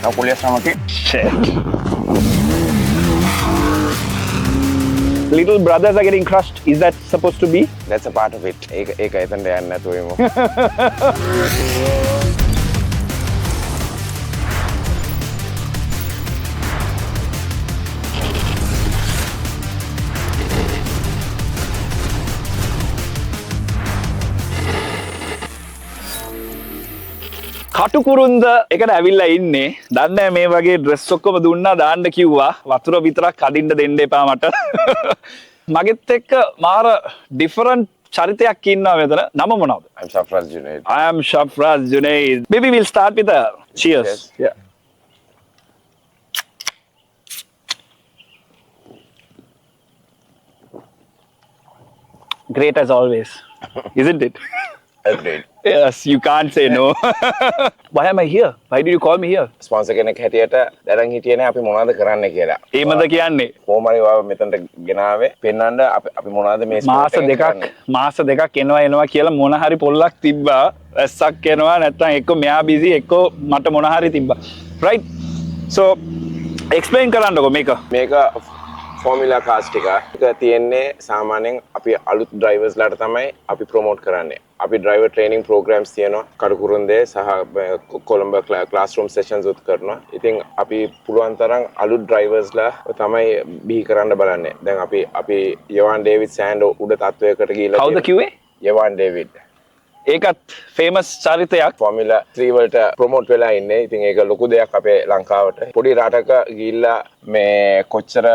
Kau kuliah sama Ki? Shit. Little brothers are getting crushed. Is that supposed to be? That's a part of it. ඒක එතනට යන්න නැතුව එමු. කටුකුරුන්ද එකට ඇවිල්ලා ඉන්නේ. දන්නේ මේ වගේ ඩ්‍රෙස් ඔක්කොම දුන්නා දාන්න කිව්වා. වතුර විතරක් අදින්න දෙන්න එපා මට. මගෙත් එක්ක මාර ඩිෆරන්ට් චරිතයක් ඉන්නවා මෙතන. නම මොනවද? I'm Shafraz Junaid. I am Shafraz Junaid. Maybe we'll start with a cheers. Cheers. Yeah. Great as always, isn't it? Agreed. Yes, you can't say no. Why am I here? Why did you call me here? Sponsor කෙනෙක් හැටියට දැනන් හිටියේ නේ අපි මොනවද කරන්න කියලා. ඒමද කියන්නේ? කොහොම හරි ඔයාව මෙතනට ගෙනාවේ පෙන්වන්න අපි මොනවද මේ මාස දෙකක් එනවා කියලා මොන හරි පොල්ලක් තිබ්බා. ඇස්සක් එනවා නැත්නම් එක්ක මෙයා බිසි එක්ක මට මොන හරි තිබ්බා. Right? So explain කරන්නකෝ මේක. ෆෝමියුලා කාස් ටික තියෙන්නේ සාමාන්‍යයෙන් අපි අලුත් ඩ්‍රයිවර්ස්ලාට තමයි අපි ප්‍රොමෝට් කරන්නේ. අපි ඩ්‍රයිවර් ට්‍රේනින් ප්‍රෝග්‍රෑම්ස් තියෙනවා කටුකුරුන්දේ සහ කොළඹ ක්ලාස්රූම් සෙෂන්ස් උත් කරනවා. ඉතින් අපි පුළුවන් තරම් අලුත් ඩ්‍රයිවර්ස්ලා තමයි බිහි කරන්න බලන්නේ. දැන් අපි යවාන් ඩේවිඩ් සෑන්ඩ් උඩ තත්වයකට ගිහිල්ලා කවුද කිව්වේ? යවාන් ඩේවිඩ්. ඒකත් ෆේමස් චරිතයක්. ෆෝමියුලා 3 වලට ප්‍රොමෝට් වෙලා ඉන්නේ. ඉතින් ඒක ලොකු දෙයක් අපේ ලංකාවට. පොඩි රටක ගිහිල්ලා මේ කොච්චර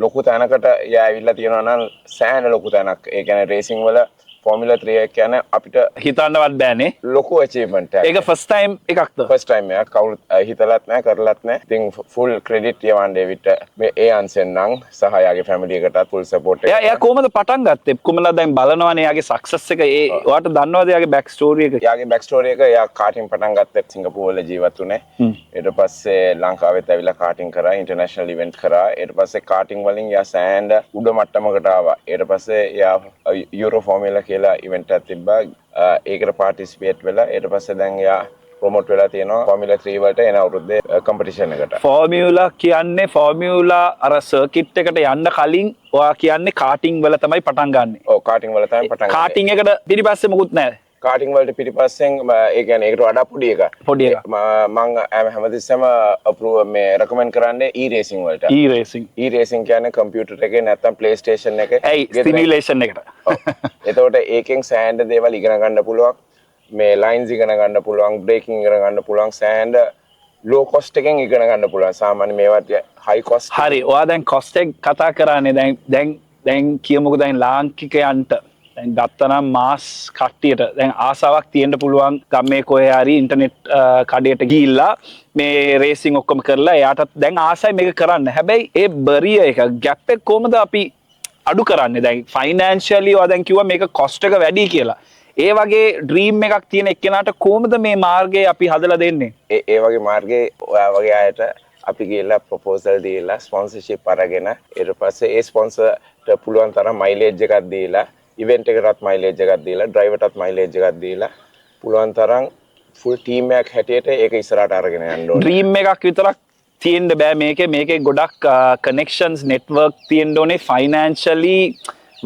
ලොකු තැනකට යෑවිල්ලා තියෙනවා නම් සෑහෙන ලොකු තැනක්. ඒ කියන්නේ රේසිං වල ෆෝමියුලා 3 එක කියන්නේ අපිට හිතන්නවත් බෑනේ. ලොකු අචීව්මන්ට් එකක්. ඒක ෆස්ට් ටයිම් එකක්ද? ෆස්ට් ටයිම් එකක්. කවුරුත් හිතලත් නැහැ කරලත් නැහැ. ඉතින් ෆුල් ක්‍රෙඩිට් යවන් ඩේවිඩ්ට මේ ඒ අන්සෙන් නම් සහ යාගේ ෆැමිලි එකටත් ෆුල් සපෝට් එක. එයා කොහමද පටන් ගත්තේ? කොහමද දැන් බලනවානේ යාගේ සක්සස් එක. ඔයාට දන්නවද යාගේ බෑක් ස්ටෝරි එක? යාගේ බෑක් ස්ටෝරි එක යා කාටින් පටන් ගත්තේ සිංගප්පූර් වල ජීවත් වුණේ. ඊට පස්සේ ලංකාවෙත් ඇවිල්ලා කාටින් කරා, ඉන්ටර්නැෂනල් ඉවෙන්ට් කරා. ඊට පස්සේ කාටින් වලින් යා සෑන්ඩ් උඩ මට්ටමකට ආවා. ඊට පස්සේ යා යුරෝ ෆෝමියුලා කියලා ඉවෙන්ට් එකක් තිබ්බා. ඒකට පාටිසිපේට් වෙලා ඊට පස්සේ දැන් යා ප්‍රොමෝට් වෙලා තියෙනවා ෆෝමියුලා 3 වලට එන අවුරුද්දේ කම්පිටිෂන් එකට. ෆෝමියුලා කියන්නේ ෆෝමියුලා අර සර්කිට් එකට යන්න කලින් ඔයා කියන්නේ කාටින් වල තමයි පටන් ගන්නෙ. ඔව් කාටින් වල තමයි පටන් ගන්නේ. කාටින් එකට පිටිපස්සේ මොකුත් නැහැ. කාටින් වලට පිටිපස්සෙන් ඒ කියන්නේ ඒකට වඩා පොඩි එකක්. පොඩි එකක්. මම හැමතිස්සෙම අප්‍රූව් මේ රෙකමන්ඩ් කරන්නේ e-racing වලට. e-racing. e-racing කියන්නේ කම්පියුටර් එකේ නැත්නම් PlayStation එකේ simulation එකට. එතකොට ඒකෙන් සෑහෙන දේවල් ඉගෙන ගන්න පුළුවන්. මේ ලයින්ස් ඉගෙන ගන්න පුළුවන්, බ්‍රේකින් ඉගෙන ගන්න පුළුවන්, සෑහෙන ලෝ කොස්ට් එකෙන් ඉගෙන ගන්න පුළුවන්. සාමාන්‍ය මේවට හයි කොස්ට්. හරි. ඔයා දැන් කොස්ට් එක කතා කරන්නේ දැන් කියමුකෝ දැන් ලාංකිකයන්ට දැන් ගත්තනම් මාස් කට්ටියට දැන් ආසාවක් තියෙන්න පුළුවන් ගම්මේ කොහේ හරි ඉන්ටර්නෙට් කඩේට ගිහිල්ලා මේ රේසිං ඔක්කොම කරලා එයාටත් දැන් ආසයි මේක කරන්න. හැබැයි ඒ බරිය එක ගැප් එක කොහමද අපි අඩු කරන්නේ? දැන් ෆයිනෑන්ෂියලි ඔයා දැන් කිව්වා මේක කොස්ට් එක වැඩි කියලා. ඒ වගේ ඩ්‍රීම් එකක් තියෙන එක්කෙනාට කොහොමද මේ මාර්ගය අපි හදලා දෙන්නේ? ඒ වගේ මාර්ගයේ ඔයා වගේ අයට අපි ගිහලා ප්‍රොපෝසල් දීලා ස්පොන්සර්ෂිප් අරගෙන ඊට පස්සේ ඒ ස්පොන්සර්ට පුළුවන් තරම් මයිලේජ් එකක් දීලා ඉවෙන්ට් එකටත් මයිලේජ් එකක් දීලා ඩ්‍රයිවර්ටත් මයිලේජ් එකක් දීලා පුළුවන් තරම් ෆුල් ටීම් එකක් හැටියට ඒක ඉස්සරහට අරගෙන යන්න ඕනේ. ඩ්‍රීම් එකක් විතරක් තියෙන්න බෑ මේකේ ගොඩක් කනෙක්ෂන්ස් නෙට්වර්ක් තියෙන්න ඕනේ. ෆයිනෑන්ෂියලි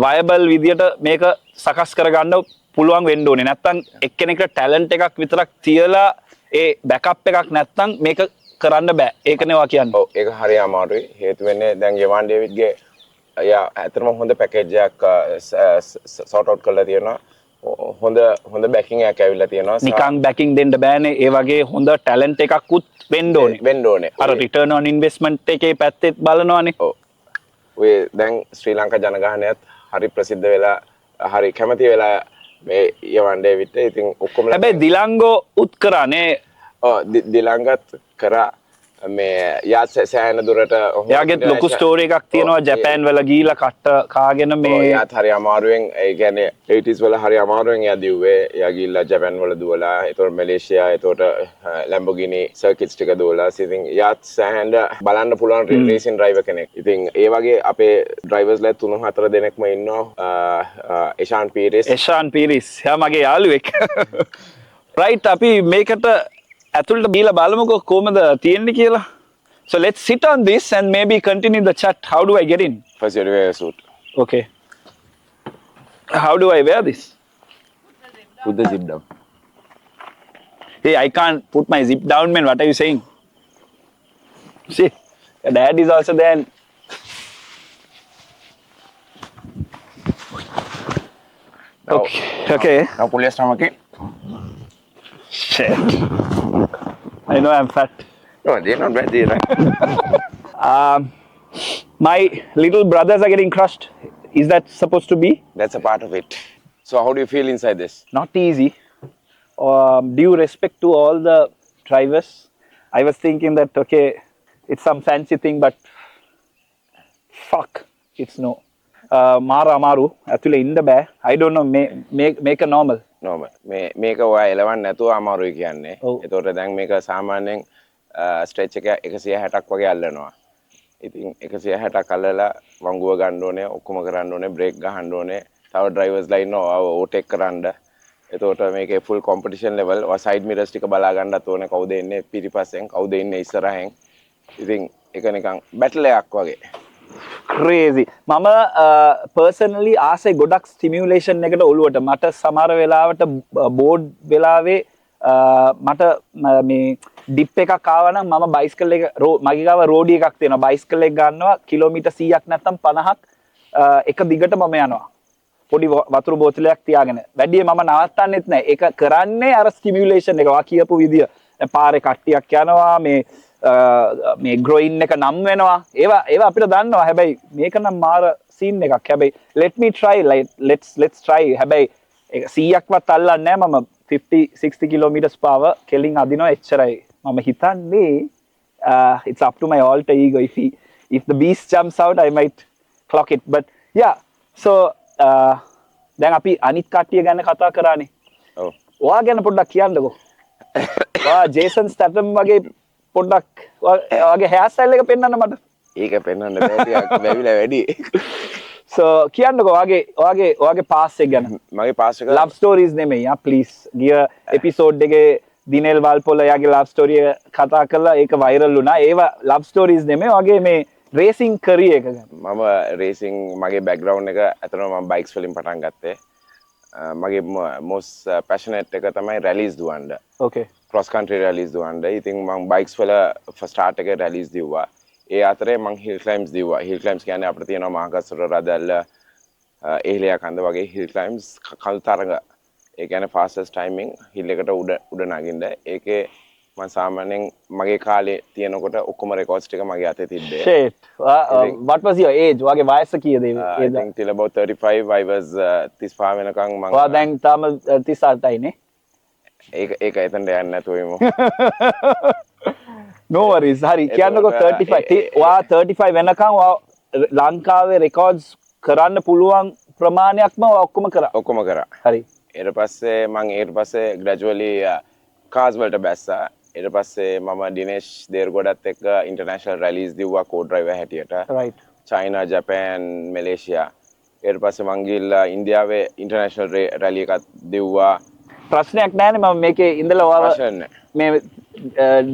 වයබල් විදියට මේක සකස් කරගන්න පුළුවන් වෙන්න ඕනේ. නැත්තම් එක්කෙනෙක්ට ටැලන්ට් එකක් විතරක් තියලා ඒ බෑකප් එකක් නැත්තම් මේක කරන්න බෑ. ඒකනේ ඔයා කියන්නේ. ඔව් ඒක හරි අමාරුයි. හේතු වෙන්නේ දැන් යවන් ඩේවිඩ්ගේ යා ඇත්තටම හොඳ පැකේජ් එකක් සෝට් අවුට් කරලා තියෙනවා. හොඳ බැකින් එකක් ඇවිල්ලා තියෙනවා. නිකන් බැකින් දෙන්න බෑනේ. ඒ වගේ හොඳ ටැලන්ට් එකක් උත් වෙන්න ඕනේ. අර රිටර්න් ඔන් ඉන්වෙස්ට්මන්ට් එකේ පැත්තෙත් බලනවානේ. ඔව්. ඔය දැන් ශ්‍රී ලංකා ජනගහනයත් හරි ප්‍රසිද්ධ වෙලා හරි කැමති වෙලා මේ යවන් ඩේවිඩ්ට. ඉතින් ඔක්කොම හැබැයි දිලංගෝ උත් කරානේ. ඔව් දිලංගත් කරා මේ යා සෑහෙන දුරට එයාගෙත් ලොකු ස්ටෝරි එකක් තියෙනවා. ජපාන් වල ගිහිලා කට්ට කාගෙන මේ යාත් හරි අමාරුවෙන් ඒ කියන්නේ 80s වල හරි අමාරුවෙන් යා දිව්වේ. යා ගිහිල්ලා ජපාන් වල දුවලා ඒතකොට මැලේසියා ඒතකොට ලැම්බෝගිනි සර්කිට්ස් ටික දුවලා. ඉතින් යාත් සෑහෙන බලන්න පුළුවන් රේසින් ඩ්‍රයිවර් කෙනෙක්. ඉතින් ඒ වගේ අපේ ඩ්‍රයිවර්ස්ලා 3-4 දෙනෙක්ම ඉන්නවා. එෂාන් පීරිස්. එයා මගේ යාළුවෙක්. රයිට් අපි මේකට ඇතුළට බීලා බලමුකෝ කොහමද තියෙන්නේ කියලා. So let's sit on this and maybe continue the chat. How do I get in? First you wear a suit. Okay. How do I wear this? Put the zip down. Hey, I can't put my zip down, man. What are you saying? See, your dad is also there. Now, Okay. Now pull your stomach in. Shit. I know I'm fat. No, they're not bad, they're right. My little brothers are getting crushed. Is that supposed to be? That's a part of it. So how do you feel inside this? Not easy. Due respect to all the drivers, I was thinking that, okay, it's some fancy thing, but fuck, it's no. Mara Amaru, actually in the bear, I don't know, make a normal. Normal. මේක ඔයා එලවන්න නැතුව අමාරුයි කියන්නේ. ඔව්. ඒතකොට දැන් මේක සාමාන්‍යයෙන් ස්ට්‍රෙච් එක 160ක් වගේ අල්ලනවා. ඉතින් 160ක් අල්ලලා වංගුව ගන්න ඕනේ, ඔක්කොම කරන්න ඕනේ, බ්‍රේක් ගහන්න ඕනේ. තව ඩ්‍රයිවර්ස්ලා ඉන්නවා ඕවර්ටේක් කරන්න. එතකොට මේකේ ෆුල් කොම්පිටිෂන් ලෙවල්. ඔයා සයිඩ් මිරර්ස් ටික බලා ගන්නත් ඕනේ. කවුද එන්නේ පිටිපස්සෙන්, කවුද ඉන්නේ ඉස්සරහෙන්. ඉතින් ඒක නිකන් බැටල් එකක් වගේ. Crazy. මම personally ආසයි ගොඩක් stimulation එකට ඔළුවට. මට සමහර වෙලාවට board වෙලාවේ මට මේ dip එකක් ආවා නම් මම බයිසිකල් එක මගේ ගාව රෝඩි එකක් තියෙනවා. බයිසිකල් එක ගන්නවා කිලෝමීටර් 100ක් නැත්නම් 50ක් එක දිගට මම යනවා. පොඩි වතුර බෝතලයක් තියාගෙන. වැඩිය මම නවත්තන්නෙත් නැහැ. ඒක කරන්නේ අර stimulation එක. වා කියපු විදිය. දැන් පාරේ කට්ටියක් යනවා මේ groin එක නම් වෙනවා. ඒවා අපිට දන්නවා. හැබැයි මේක නම් මාර scene එකක්. හැබැයි let me try, like let's try. හැබැයි 100ක්වත් අල්ලන්නේ නැහැ මම 50-60 kilometers per hour කෙලින් අදිනවා එච්චරයි. මම හිතන්නේ it's up to my alter ego. If the beast jumps out, I might clock it. But yeah, so දැන් අපි අනිත් කට්ටිය ගැන කතා කරානේ. ඔව්. ඔයා ගැන පොඩ්ඩක් කියන්නකෝ. ඔයා ජේසන් ස්ටැටම් වගේ පොඩ්ඩක් ඔයාගේ hair style එක පෙන්වන්න මට. ඒක පෙන්වන්න බැහැ ටිකක් වැවිලා වැඩි. So කියන්නකෝ ඔයාගේ පාස් එක ගැන. මගේ පාස් එක love stories නෙමෙයි please. ගිය එපිසෝඩ් එකේ දිනෙල් වල්පොල යාගේ love story කතා කරලා ඒක viral වුණා. ඒවා love stories නෙමෙයි. ඔයාගේ මේ රේසිං කරියර් එක ගැන. මම රේසිං මගේ බෑග්ග්‍රවුන්ඩ් එක ඇත්තටම මම බයික්ස් වලින් පටන් ගත්තේ. මගේ most passionate එක තමයි රැලිස් දුවන්න. Okay. ක්‍රොස් කන්ට්‍රි රැලිස් දුවන්න. ඉතින් මම බයික්ස් වල ස්ටාර්ට් එකේ රැලිස් දිව්වා. ඒ අතරේ මම හිල් ක්ලයිම්ස් දිව්වා. හිල් ක්ලයිම්ස් කියන්නේ අපිට තියෙනවා මහගස්සර රදල්ල එහෙලියා කන්ද වගේ හිල් ක්ලයිම්ස් කල් තරඟ. ඒ කියන්නේ fastest timing හිල් එකට උඩ නගින්න. ඒකේ මම සාමාන්‍යයෙන් මගේ කාලේ තියෙනකොට ඔක්කොම රෙකෝඩ්ස් ටික මගේ අතේ තිබ්බේ. Shit. What was your age? ඔයාගේ වයස කීයද? I think till about 35 I was 35 වෙනකන් මම ඔයා දැන් තාම 38යි නේ? ඒක එතනට යන්නේ නැතුව ඉමු. No worries. හරි. කියන්නකෝ 35. ඔයා 35 වෙනකන් ඔයා ලංකාවේ රෙකෝඩ්ස් කරන්න පුළුවන් ප්‍රමාණයක්ම ඔයා ඔක්කොම කරා. ඔක්කොම කරා. හරි. ඊට පස්සේ gradually cars වලට බැස්සා. ඊට පස්සේ මම දිනේෂ් දේර්ගොඩත් එක්ක international rallies දිව්වා co-driver හැටියට. Right. China, Japan, Malaysia. ඊට පස්සේ මං ගිහිල්ලා ඉන්දියාවේ international rally එකක් දිව්වා. ප්‍රශ්නයක් නැහැනේ මම මේකේ ඉඳලා ඔයාව ප්‍රශ්න නැහැ. මේ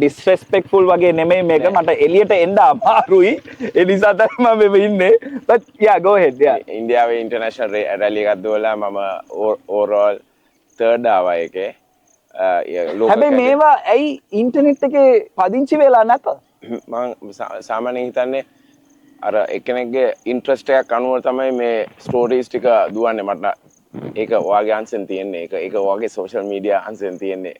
disrespectful වගේ නෙමෙයි මේක මට එළියට එන්න අමාරුයි ඒ නිසා තමයි මම මෙව ඉන්නේ but yeah go ahead yeah ඉන්දියාවේ international rally එකක් දුවලා මම overall third ආවා ඒකේ. හැබැයි මේවා ඇයි ඉන්ටර්නෙට් එකේ පදිංචි වෙලා නැත? මම සාමාන්‍යයෙන් හිතන්නේ අර එක්කෙනෙක්ගේ ඉන්ට්‍රස්ට් එකක් අනුව තමයි මේ ස්ටෝරීස් ටික දුවන්නේ. මට ඒක ඔයාගේ අංශෙන් තියෙන්නේ. ඒක ඔයාගේ සෝෂල් මීඩියා අංශෙන් තියෙන්නේ.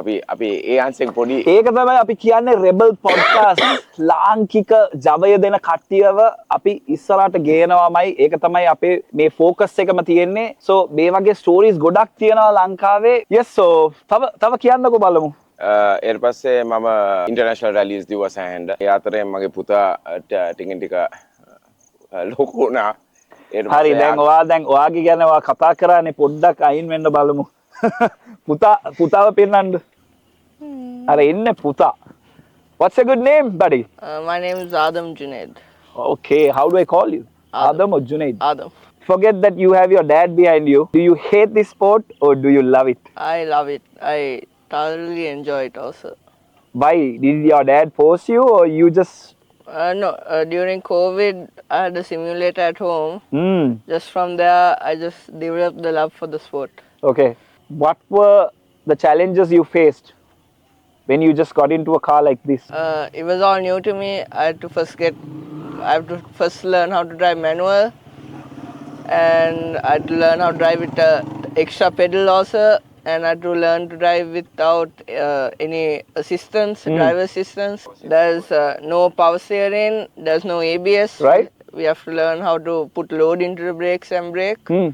අපි ඒ අංශෙන් පොඩි ඒක තමයි අපි කියන්නේ රෙබල් පොඩ්කාස්ට් ලාංකික ජවය දෙන කට්ටියව අපි ඉස්සරහට ගේනවාමයි. ඒක තමයි අපේ මේ ફોකස් එකම තියෙන්නේ. so මේ වගේ ස්ටෝරීස් ගොඩක් තියෙනවා ලංකාවේ. yes so තව කියන්නකෝ බලමු. ඊට පස්සේ මම ඉන්ටර්නැෂනල් රැලිස් දිව්වා සෑහෙන්න. ඒ අතරේ මගේ පුතා ටිකින් ටික ලොකු වුණා. හරි දැන් ඔයාගේ ගැන ඔයා කතා කරානේ පොඩ්ඩක් අයින් වෙන්න බලමු. පුතාව පෙන්නන්න. අර ඉන්නේ පුතා. What's a good name, buddy? My name is Adam Junaid. Okay, how do I call you? Adam or Junaid? Adam. Forget that you have your dad behind you. Do you hate this sport or do you love it? I love it. I thoroughly enjoy it also. Why? Did your dad force you or you just... No, during COVID, I had a simulator at home. Hmm. Just from there, I just developed the love for the sport. Okay. What were the challenges you faced when you just got into a car like this? It was all new to me. I have to first learn how to drive manual, and I had to learn how to drive with extra pedal also, and I had to learn to drive without any assistance, driver assistance. There's no power steering, there's no ABS. Right. We have to learn how to put load into the brakes and brake. Hmm.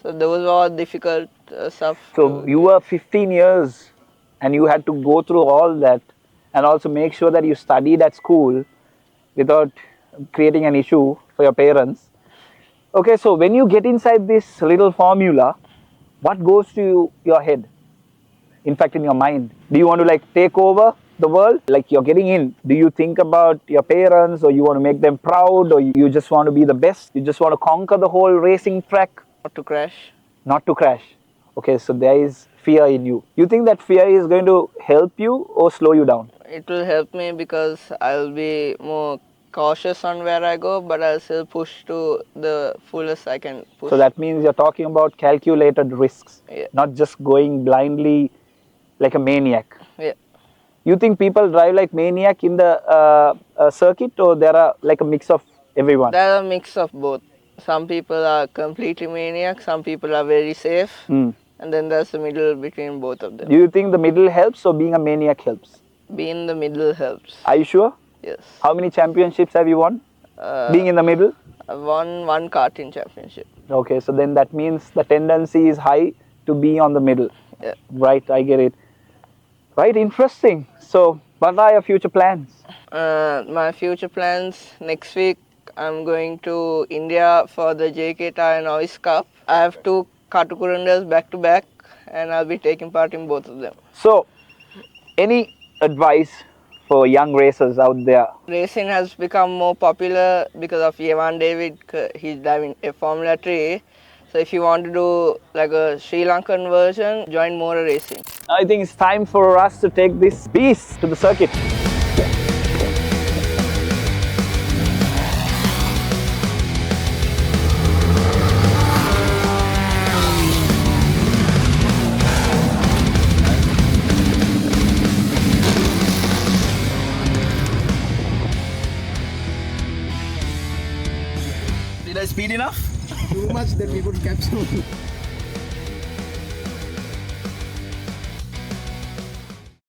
So those were all difficult stuff. So you were 15 years and you had to go through all that and also make sure that you studied at school without creating an issue for your parents. Okay, so when you get inside this little formula, what goes to your head? In fact, in your mind, do you want to like take over the world? Like you're getting in, do you think about your parents or you want to make them proud or you just want to be the best? You just want to conquer the whole racing track? Not to crash. Not to crash. Okay, so there is fear in you. You think that fear is going to help you or slow you down? It will help me because I'll be more cautious on where I go, but I'll still push to the fullest I can push. So that means you're talking about calculated risks, Yeah. not just going blindly like a maniac. Yeah. You think people drive like maniac in the circuit or there are like a mix of everyone? There's a mix of both. Some people are completely maniac, some people are very safe, and then there's the middle between both of them. Do you think the middle helps or being a maniac helps? Being in the middle helps. Are you sure? Yes. How many championships have you won? Being in the middle? I won one karting championship. Okay, so then that means the tendency is high to be on the middle. Yeah. Right, I get it. Right, interesting. So, what are your future plans? My future plans, next week I'm going to India for the JK Tyre Novice Cup. I have 2 Katukurundas back to back and I'll be taking part in both of them. So, any advice for young racers out there? Racing has become more popular because of Evan David. He's driving a Formula 3. So if you want to do like a Sri Lankan version, join Mora Racing. I think it's time for us to take this beast to the circuit. Did I speed enough? Too much that we could capture.